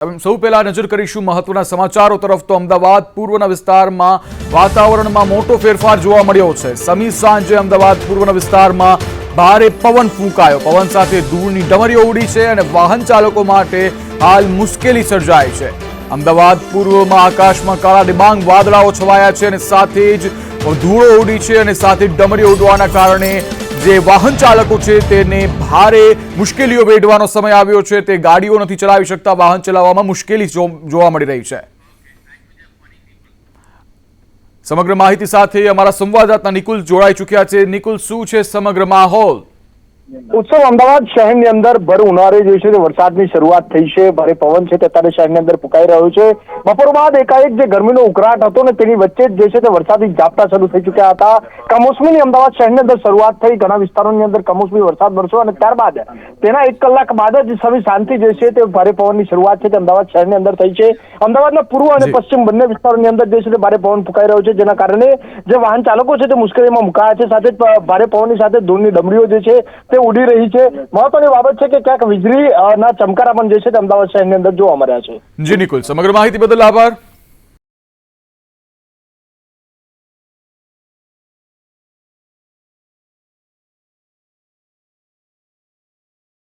સૌ પહેલા નજર કરીશું મહત્વના સમાચારો તરફ તો અમદાવાદ પૂર્વના વિસ્તારમાં વાતાવરણમાં મોટો ફેરફાર જોવા મળ્યો છે। સમી સાંજે અમદાવાદ પૂર્વના વિસ્તારમાં ભારે પવન ફૂંકાયો। પવન સાથે ધૂળની ડમરીઓ ઉડી છે અને વાહન ચાલકો માટે હાલ મુશ્કેલી સર્જાઈ છે। અમદાવાદ પૂર્વમાં આકાશમાં કાળા ડિબાંગ વાદળાઓ છવાયા છે અને સાથે જ ધૂળો ઉડી છે અને સાથે ડમરીઓ ઉડવાના કારણે જે વાહન ચાલકો છે તેને ભારે મુશ્કેલીઓ વેઠવાનો સમય આવ્યો છે। તે ગાડીઓ નથી ચલાવી શકતા, વાહન ચલાવવામાં મુશ્કેલી જોવા મળી રહી છે। સમગ્ર માહિતી સાથે અમારા સંવાદદાતા નિકુલ જોડાઈ ચૂક્યા છે। નિકુલ, શું છે સમગ્ર માહોલ? उत्सव अमदावाद शहर ની અંદર ભર ઉનાળે જે છે વરસાદની શરૂઆત થઈ છે। ભારે પવન છે તે અત્યારે શહેરની અંદર ફૂંકાઈ રહ્યો છે। બપોર બાદ એકાએક જે ગરમીનો ઉકળાટ હતો ને તેની વચ્ચે જ જે છે તે વરસાદી ઝાપટા શરૂ થઈ ચૂક્યા હતા। કમોસમીની અમદાવાદ શહેરની અંદર શરૂઆત થઈ, ઘણા વિસ્તારોની અંદર કમોસમી વરસાદ વરસ્યો અને ત્યારબાદ તેના 1 કલાક બાદ જ સવી શાંતિ જે છે તે ભારે પવનની શરૂઆત છે તે અમદાવાદ શહેરની અંદર થઈ છે। અમદાવાદના પૂર્વ અને પશ્ચિમ બંને વિસ્તારોની અંદર જે છે તે ભારે પવન ફૂંકાઈ રહ્યો છે, જેના કારણે જે વાહન ચાલકો છે તે મુશ્કેલીમાં મુકાયા છે। સાથે જ ભારે પવનની સાથે ધૂળની ડમરીઓ જે છે તે ઉડી રહી છે। મહત્વની બાબત છે કે ક્યાંક વીજળી ના ચમકારા પણ જે છે તે અમદાવાદ શહેરની અંદર જોવા મળ્યા છે। જી નિકુલ, સમગ્ર માહિતી બદલ આભાર।